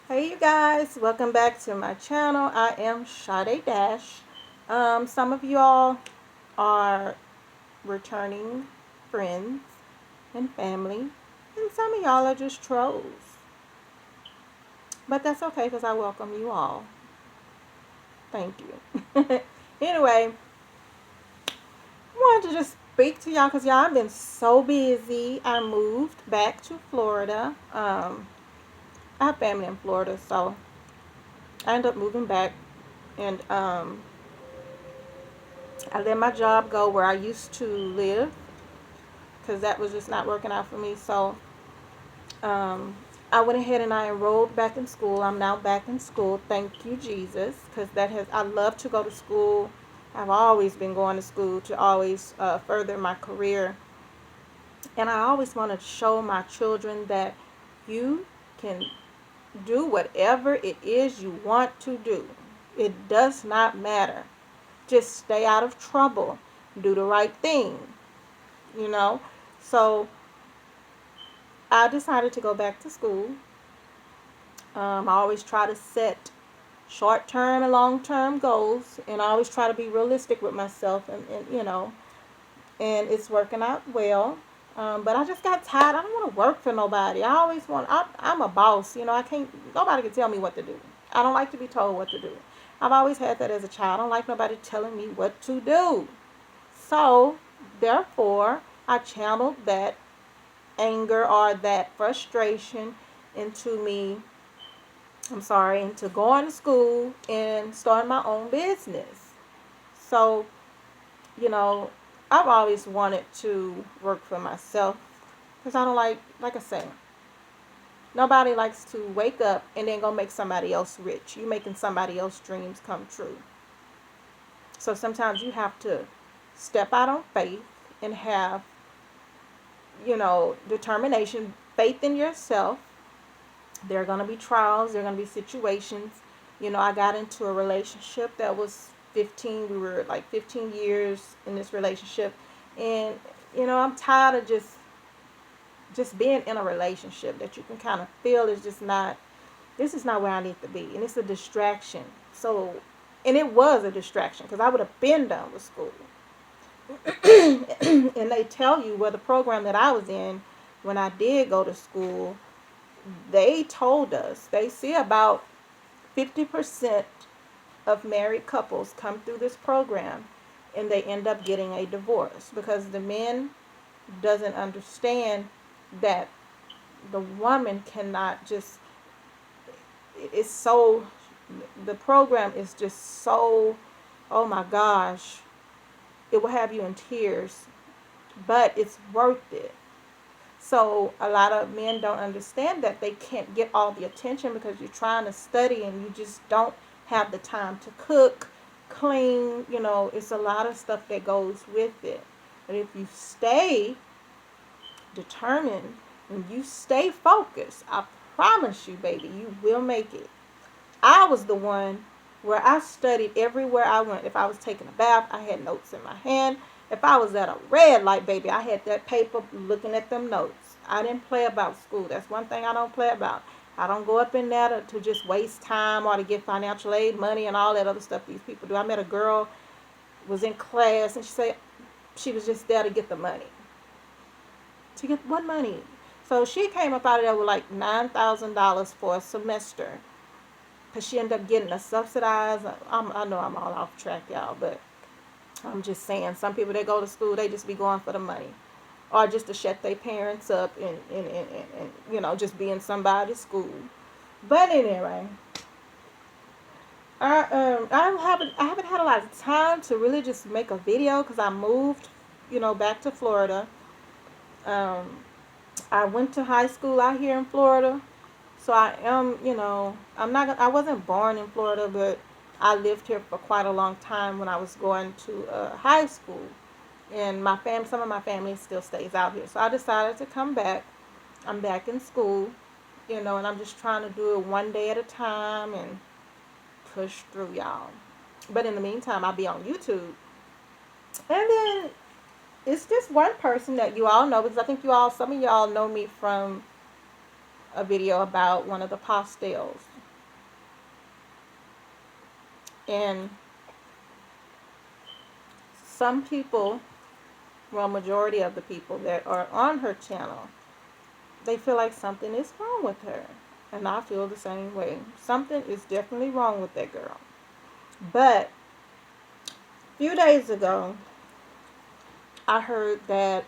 Hey you guys, welcome back to my channel. I am Sade Dash. Some of y'all are returning friends and family, and some of y'all are just trolls. But that's okay because I welcome you all. Thank you. Anyway, I wanted to just speak to y'all because y'all have been so busy. I moved back to Florida. I have family in Florida, so I ended up moving back and I let my job go where I used to live because that was just not working out for me. So um, I went ahead and I enrolled back in school. I'm now back in school. Thank you, Jesus, because I love to go to school. I've always been going to school to always further my career. And I always want to show my children that you can do whatever it is you want to do. It does not matter. Just stay out of trouble. Do the right thing, you know. So I decided to go back to school. I always try to set short term and long term goals, and I always try to be realistic with myself, and it's working out well. But I just got tired. I don't want to work for nobody. I'm a boss, I can't, nobody can tell me what to do. I don't like to be told what to do. I've always had that as a child. I don't like nobody telling me what to do. So, therefore, I channeled that anger or that frustration into me, into going to school and starting my own business. So, you know, I've always wanted to work for myself because I don't like I say, nobody likes to wake up and then go make somebody else rich. You making somebody else's dreams come true. So sometimes you have to step out on faith and have, determination, faith in yourself. There are going to be trials, there are going to be situations. I got into a relationship that was 15, we were like 15 years in this relationship. And, I'm tired of just being in a relationship that you can kind of feel is just not, this is not where I need to be. And it's a distraction. So, and it was a distraction because I would have been done with school. And they tell you, well, the program that I was in when I did go to school, they told us they see about 50% of married couples come through this program and they end up getting a divorce because the men doesn't understand that the woman cannot just, it's so, the program is just so, oh my gosh, it will have you in tears, but it's worth it. So a lot of men don't understand that they can't get all the attention because you're trying to study and you just don't have the time to cook, clean. It's a lot of stuff that goes with it. But if you stay determined and you stay focused, I promise you, baby, you will make it. I was the one where I studied everywhere I went. If I was taking a bath, I had notes in my hand. If I was at a red light, baby, I had that paper looking at them notes. I didn't play about school. That's one thing I don't play about. I don't go up in there to just waste time or to get financial aid money and all that other stuff these people do. I met a girl, was in class, and she said she was just there to get the money. To get what money? So she came up out of there with like $9,000 for a semester because she ended up getting a subsidized. I know I'm all off track, y'all, but I'm just saying, some people that go to school, they just be going for the money. Or just to shut their parents up and just be in somebody's school. But anyway, I haven't had a lot of time to really just make a video because I moved, back to Florida. Um, I went to high school out here in Florida. So I am, I wasn't born in Florida, but I lived here for quite a long time when I was going to high school. And some of my family still stays out here. So I decided to come back. I'm back in school, and I'm just trying to do it one day at a time and push through, y'all. But in the meantime, I'll be on YouTube. And then it's just one person that you all know because I think some of y'all know me from a video about one of the pastels. And some people, well, majority of the people that are on her channel, they feel like something is wrong with her. And I feel the same way. Something is definitely wrong with that girl. But a few days ago, I heard that,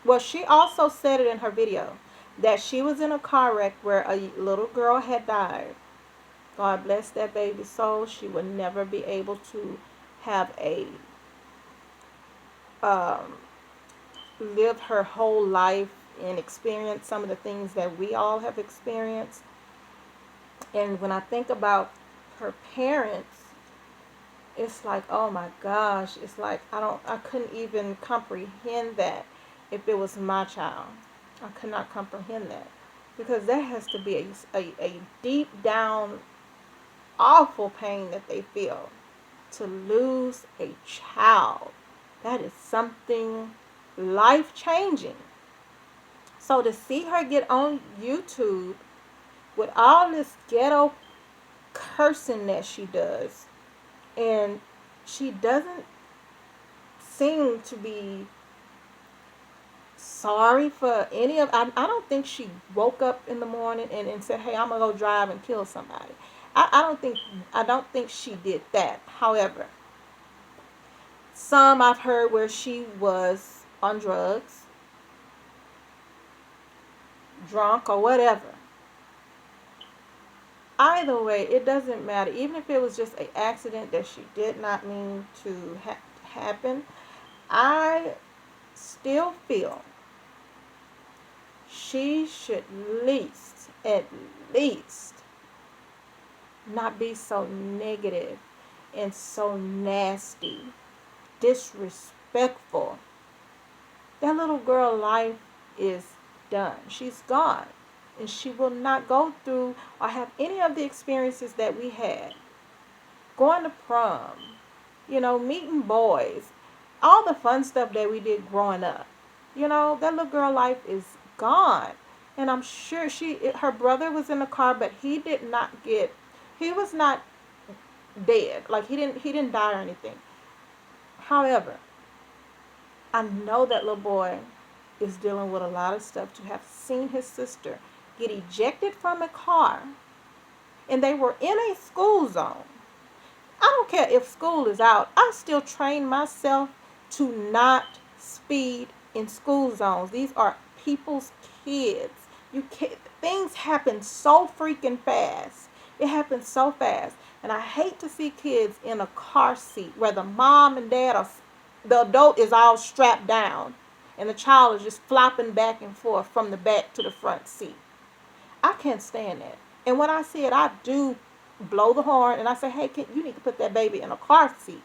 well, she also said it in her video, that she was in a car wreck where a little girl had died. God bless that baby's soul. She would never be able to have a um, live her whole life and experience some of the things that we all have experienced. And when I think about her parents, it's like, oh my gosh, it's like I couldn't even comprehend that if it was my child. I could not comprehend that, because that has to be a deep down awful pain that they feel to lose a child. That is something life changing. So to see her get on YouTube with all this ghetto cursing that she does, and she doesn't seem to be sorry for any of, I don't think she woke up in the morning and said, hey, I'm gonna go drive and kill somebody. I don't think she did that. However, some I've heard where she was on drugs, drunk, or whatever. Either way, it doesn't matter. Even if it was just an accident that she did not mean to happen, I still feel she should at least, not be so negative and so nasty, disrespectful. That little girl life is done. She's gone. And she will not go through or have any of the experiences that we had. Going to prom, meeting boys, all the fun stuff that we did growing up. That little girl life is gone. And I'm sure her brother was in the car, but he was not dead. Like he didn't die or anything. However, I know that little boy is dealing with a lot of stuff. To have seen his sister get ejected from a car, and they were in a school zone. I don't care if school is out. I still train myself to not speed in school zones. These are people's kids. Things happen so freaking fast. It happens so fast. And I hate to see kids in a car seat where the mom and dad the adult is all strapped down and the child is just flopping back and forth from the back to the front seat. I can't stand that. And when I see it, I do blow the horn and I say, hey, you need to put that baby in a car seat.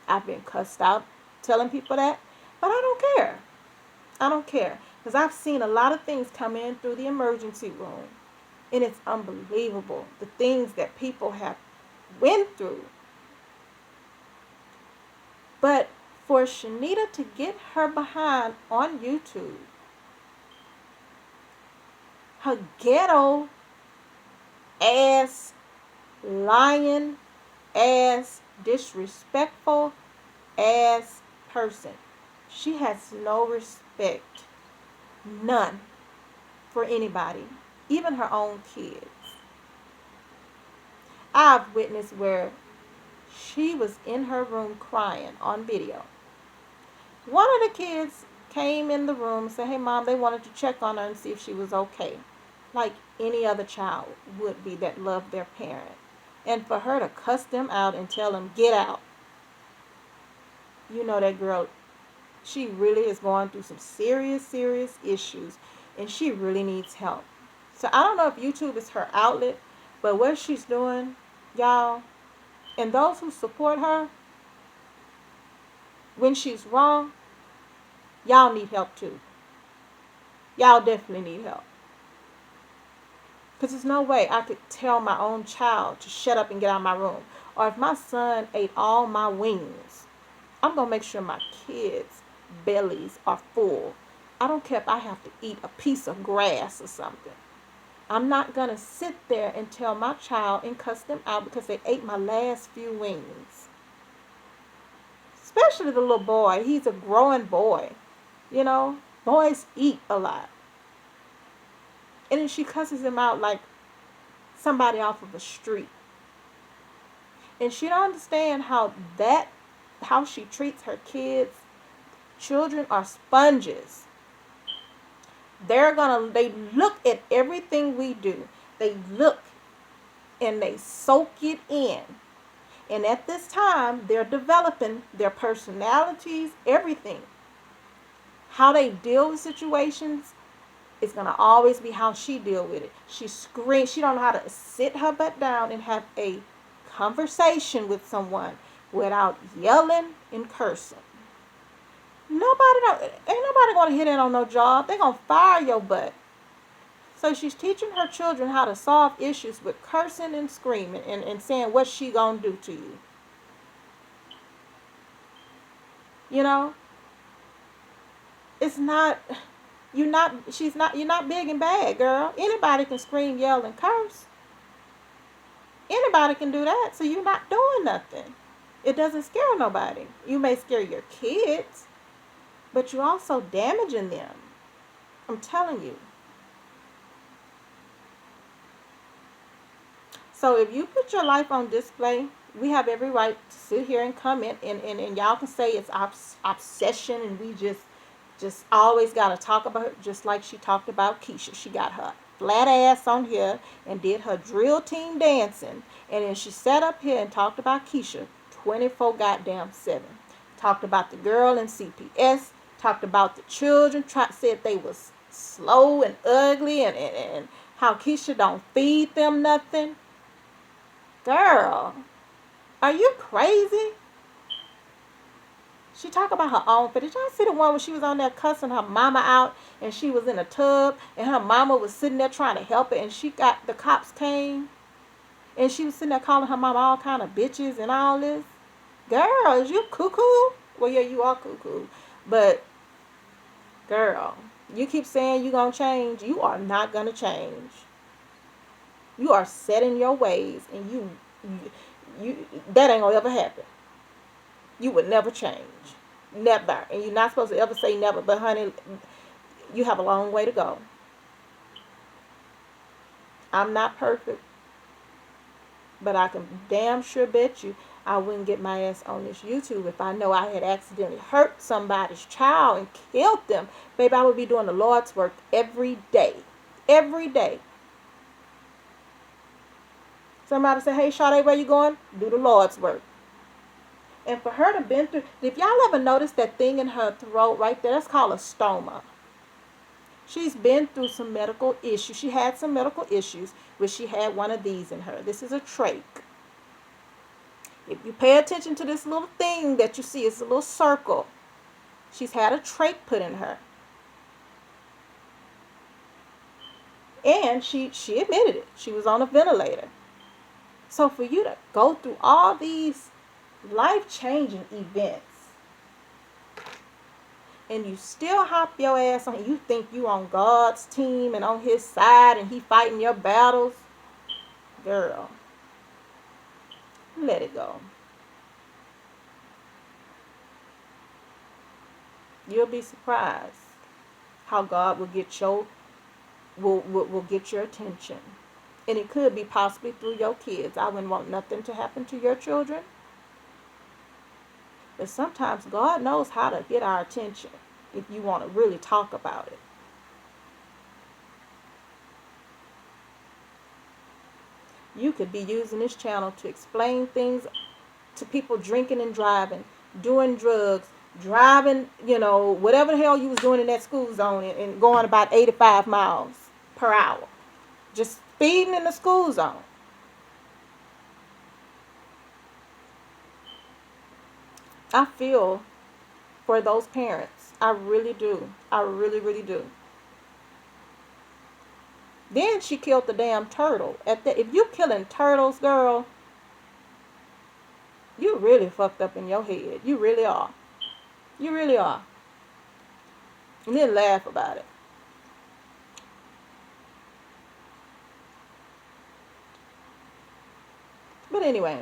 I've been cussed out telling people that, but I don't care. I don't care, because I've seen a lot of things come in through the emergency room, and it's unbelievable the things that people have went through. But for Shanita to get her behind on YouTube, her ghetto ass, lying ass, disrespectful ass person, she has no respect, none, for anybody, even her own kids. I've witnessed where she was in her room crying on video. One of the kids came in the room and said, hey, Mom, they wanted to check on her and see if she was okay, like any other child would be that loved their parent. And for her to cuss them out and tell them, get out, that girl, she really is going through some serious, serious issues, and she really needs help. So I don't know if YouTube is her outlet, but what she's doing, y'all, and those who support her, when she's wrong, y'all need help too. Y'all definitely need help. Because there's no way I could tell my own child to shut up and get out of my room. Or if my son ate all my wings, I'm going to make sure my kids' bellies are full. I don't care if I have to eat a piece of grass or something. I'm not going to sit there and tell my child and cuss them out because they ate my last few wings. Especially the little boy. He's a growing boy. You know, boys eat a lot. And then she cusses him out like somebody off of the street. And she don't understand how she treats her kids. Children are sponges. They look at everything we do. They look and they soak it in. And at this time, they're developing their personalities, everything. How they deal with situations is going to always be how she deal with it. She screams. She don't know how to sit her butt down and have a conversation with someone without yelling and cursing. Ain't nobody going to hit in on no job. They going to fire your butt. So she's teaching her children how to solve issues with cursing and screaming and saying what she going to do to you. You know, it's not, you're not big and bad, girl. Anybody can scream, yell, and curse. Anybody can do that, so you're not doing nothing. It doesn't scare nobody. You may scare your kids, but you're also damaging them. I'm telling you. So if you put your life on display, we have every right to sit here and comment, and y'all can say it's obsession, and we just always got to talk about her, just like she talked about Keisha. She got her flat ass on here and did her drill team dancing, and then she sat up here and talked about Keisha 24 goddamn 7. Talked about the girl in CPS, talked about the children, said they was slow and ugly, and how Keisha don't feed them nothing. Girl, are you crazy? She talk about her own fit. Did y'all see the one where she was on there cussing her mama out and she was in a tub and her mama was sitting there trying to help her and the cops came and she was sitting there calling her mama all kind of bitches and all this? Girl, is you cuckoo? Well, yeah, you are cuckoo. But, girl, you keep saying you gonna change. You are not gonna change. You are set in your ways and you that ain't gonna ever happen. You would never change. Never. And you're not supposed to ever say never. But, honey, you have a long way to go. I'm not perfect. But I can damn sure bet you I wouldn't get my ass on this YouTube if I know I had accidentally hurt somebody's child and killed them. Baby, I would be doing the Lord's work every day. Every day. Somebody say, hey, Sade, where you going? Do the Lord's work. And for her to been through, if y'all ever noticed that thing in her throat right there, that's called a stoma. She's been through some medical issues. She had some medical issues where she had one of these in her. This is a trach. If you pay attention to this little thing that you see, it's a little circle. She's had a trach put in her. And she admitted it. She was on a ventilator. So for you to go through all these life-changing events and you still hop your ass on, you think you on God's team and on his side and he fighting your battles, girl, let it go. You'll be surprised how God will get will get your attention. And it could be possibly through your kids. I wouldn't want nothing to happen to your children. But sometimes God knows how to get our attention if you want to really talk about it. You could be using this channel to explain things to people drinking and driving, doing drugs, driving, whatever the hell you was doing in that school zone and going about 85 miles per hour. Just speeding in the school zone. I feel for those parents. I really do. I really, really do. Then she killed the damn turtle. If you killing turtles, girl, you really fucked up in your head. You really are. You really are. And then laugh about it. But anyway,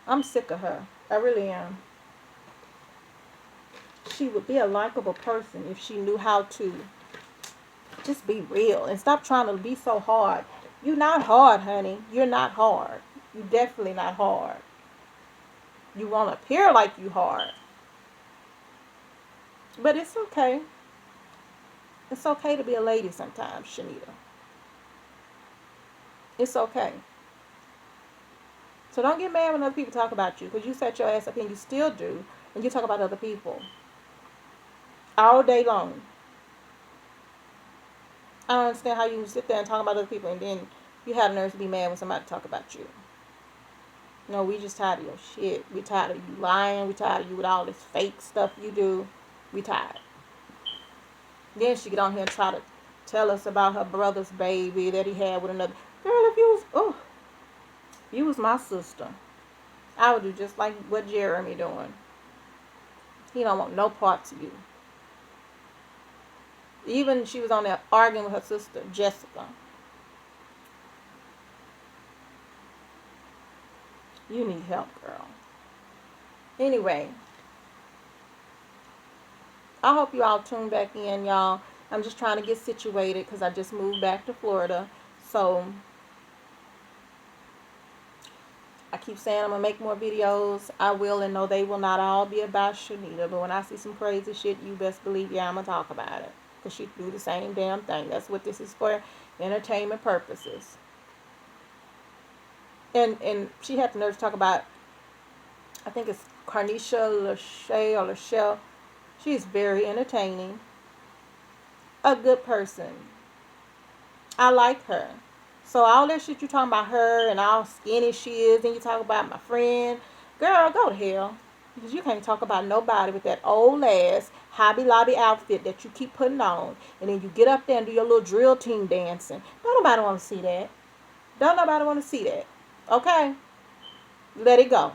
I'm sick of her. I really am. She would be a likable person if she knew how to just be real and stop trying to be so hard. You're not hard, honey. You're not hard. You're definitely not hard. You want to appear like you hard. But it's okay. It's okay to be a lady sometimes, Shanita. It's okay. So don't get mad when other people talk about you, because you set your ass up and you still do, and you talk about other people all day long. I don't understand how you can sit there and talk about other people and then you have nerves to be mad when somebody talk about you. No, we just tired of your shit. We tired of you lying. We tired of you with all this fake stuff you do. We tired. Then she get on here and try to tell us about her brother's baby that he had with another girl. If you was my sister, I would do just like what Jeremy doing. He don't want no parts of you. Even she was on there arguing with her sister Jessica. You need help, girl. Anyway, I hope you all tune back in, y'all. I'm just trying to get situated because I just moved back to Florida. So I keep saying I'm going to make more videos. I will, and no, they will not all be about Shanita. But when I see some crazy shit, you best believe, yeah, I'm going to talk about it. Because she do the same damn thing. That's what this is for, entertainment purposes. And she had the nerve to talk about, I think it's Carnisha Lachey or Lachelle. She's very entertaining. A good person. I like her. So all that shit you talking about her and how skinny she is, and you talk about my friend, girl, go to hell. Because you can't talk about nobody with that old ass Hobby Lobby outfit that you keep putting on. And then you get up there and do your little drill team dancing. Don't nobody want to see that. Don't nobody want to see that. Okay? Let it go.